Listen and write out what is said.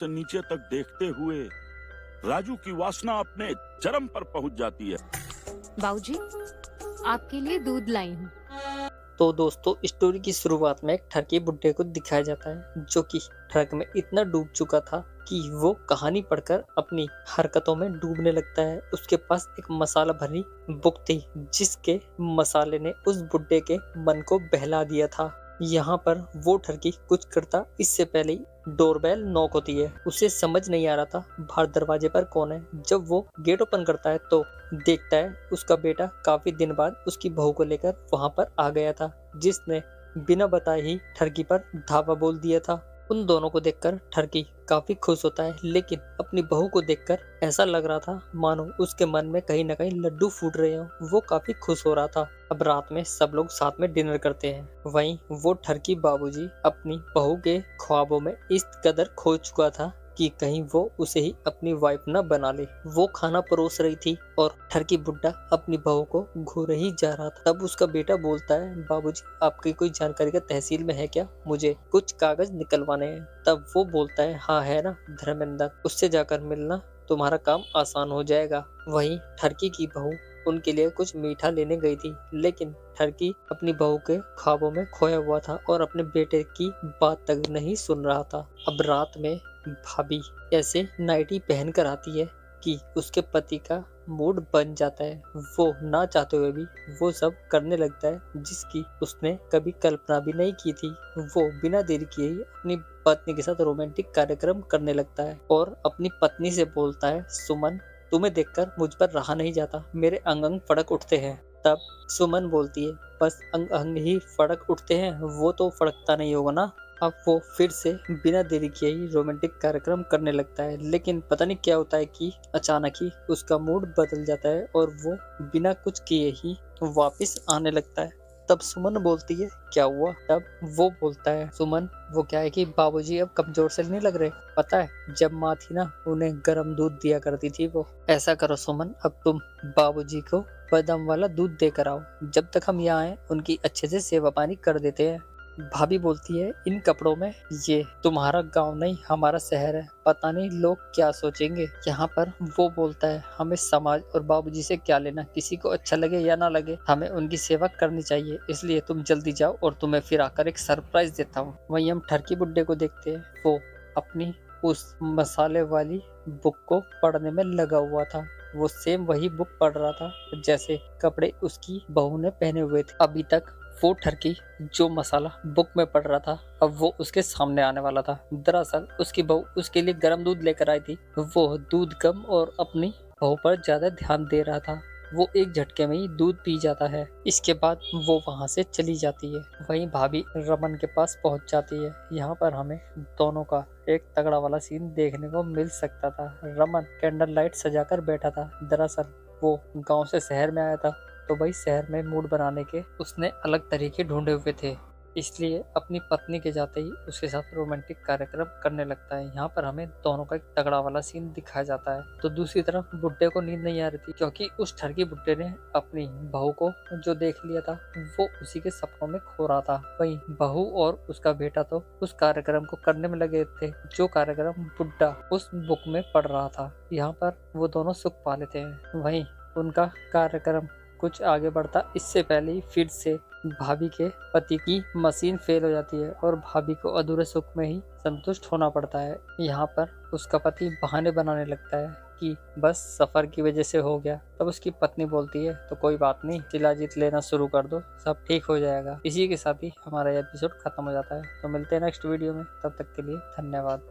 से नीचे तक देखते हुए राजू की वासना अपने चरम पर पहुंच जाती है। बाबूजी, आपके लिए दूध लाई हूँ। तो दोस्तों, स्टोरी की शुरुआत में एक ठरकी बुड्ढे को दिखाया जाता है जो कि ट्रक में इतना डूब चुका था कि वो कहानी पढ़कर अपनी हरकतों में डूबने लगता है। उसके पास एक मसाला भरी बुक थी जिसके मसाले ने उस बुड्ढे के मन को बहला दिया था। यहाँ पर वो ठरकी कुछ करता इससे पहले ही डोरबेल नॉक होती है। उसे समझ नहीं आ रहा था बाहर दरवाजे पर कौन है। जब वो गेट ओपन करता है तो देखता है उसका बेटा काफी दिन बाद उसकी बहू को लेकर वहां पर आ गया था, जिसने बिना बताए ही ठरकी पर धावा बोल दिया था। उन दोनों को देखकर ठरकी काफी खुश होता है, लेकिन अपनी बहू को देखकर ऐसा लग रहा था मानो उसके मन में कहीं न कहीं लड्डू फूट रहे हो। वो काफी खुश हो रहा था। अब रात में सब लोग साथ में डिनर करते हैं। वहीं वो ठरकी बाबूजी अपनी बहू के ख्वाबों में इस कदर खो चुका था कि कहीं वो उसे ही अपनी वाइफ न बना ले। वो खाना परोस रही थी और ठरकी बुड्ढा अपनी बहू को घूर ही जा रहा था। तब उसका बेटा बोलता है, बाबूजी आपकी कोई जानकारी का तहसील में है क्या? मुझे कुछ कागज निकलवाने हैं। तब वो बोलता है, हाँ है ना धर्मेंद्र, उससे जाकर मिलना, तुम्हारा काम आसान हो जाएगा। वहीं ठरकी की बहू उनके लिए कुछ मीठा लेने गई थी, लेकिन ठरकी अपनी बहू के ख्वाबों में खोया हुआ था और अपने बेटे की बात तक नहीं सुन रहा था। अब रात में भाभी ऐसे नाइटी पहन कर आती है कि उसके पति का मूड बन जाता है। वो ना चाहते हुए भी वो सब करने लगता है जिसकी उसने कभी कल्पना भी नहीं की थी। वो बिना देरी किए ही अपनी पत्नी के साथ रोमांटिक कार्यक्रम करने लगता है और अपनी पत्नी से बोलता है, सुमन तुम्हें देखकर मुझ पर रहा नहीं जाता, मेरे अंग अंग फड़क उठते हैं। तब सुमन बोलती है, बस अंग अंग ही फड़क उठते हैं, वो तो फड़कता नहीं होगा ना। अब वो फिर से बिना देरी किए ही रोमांटिक कार्यक्रम करने लगता है, लेकिन पता नहीं क्या होता है कि अचानक ही उसका मूड बदल जाता है और वो बिना कुछ किए ही वापस आने लगता है। तब सुमन बोलती है, क्या हुआ? तब वो बोलता है, सुमन वो क्या है कि बाबूजी अब कमजोर से नहीं लग रहे, पता है जब माँ थी ना उन्हें गर्म दूध दिया करती थी वो। ऐसा करो सुमन, अब तुम बाबूजी को बादाम वाला दूध देकर आओ, जब तक हम यहाँ आए उनकी अच्छे से सेवा पानी कर देते हैं। भाभी बोलती है, इन कपड़ों में? ये तुम्हारा गांव नहीं हमारा शहर है, पता नहीं लोग क्या सोचेंगे। यहाँ पर वो बोलता है, हमें समाज और बाबूजी से क्या लेना, किसी को अच्छा लगे या ना लगे हमें उनकी सेवा करनी चाहिए, इसलिए तुम जल्दी जाओ और तुम्हें फिर आकर एक सरप्राइज देता हूँ। वहीं हम ठरकी बुड्ढे को देखते हैं, वो अपनी उस मसाले वाली बुक को पढ़ने में लगा हुआ था। वो सेम वही बुक पढ़ रहा था जैसे कपड़े उसकी बहू ने पहने हुए थे। अभी तक वो ठरकी जो मसाला बुक में पड़ रहा था अब वो उसके सामने आने वाला था। दरअसल उसकी बहू उसके लिए गर्म दूध लेकर आई थी। वो दूध कम और अपनी बहू पर ज्यादा ध्यान दे रहा था। वो एक झटके में ही दूध पी जाता है। इसके बाद वो वहां से चली जाती है। वहीं भाभी रमन के पास पहुंच जाती है। यहाँ पर हमें दोनों का एक तगड़ा वाला सीन देखने को मिल सकता था। रमन कैंडल लाइट सजाकर बैठा था। दरअसल वो गांव से शहर में आया था, तो भाई शहर में मूड बनाने के उसने अलग तरीके ढूंढे हुए थे, इसलिए अपनी पत्नी के जाते ही उसके साथ रोमांटिक कार्यक्रम करने लगता है। यहाँ पर हमें दोनों का एक तगड़ा वाला सीन दिखाया जाता है। तो दूसरी तरफ बुड्ढे को नींद नहीं आ रही थी, क्योंकि उस ठरकी बुड्ढे ने अपनी बहू को जो देख लिया था वो उसी के सपनों में खो रहा था। वहीं बहू और उसका बेटा तो उस कार्यक्रम को करने में लगे थे, जो कार्यक्रम बुड्ढा उस बुक में पढ़ रहा था। यहाँ पर वो दोनों सुख पा लेते हैं। वहीं उनका कार्यक्रम कुछ आगे बढ़ता इससे पहले ही फिर से भाभी के पति की मशीन फेल हो जाती है और भाभी को अधूरे सुख में ही संतुष्ट होना पड़ता है। यहाँ पर उसका पति बहाने बनाने लगता है कि बस सफर की वजह से हो गया। तब उसकी पत्नी बोलती है, तो कोई बात नहीं, चिल्ला जीत लेना शुरू कर दो, सब ठीक हो जाएगा। इसी के साथ ही हमारा एपिसोड खत्म हो जाता है। तो मिलते हैं नेक्स्ट वीडियो में, तब तक के लिए धन्यवाद।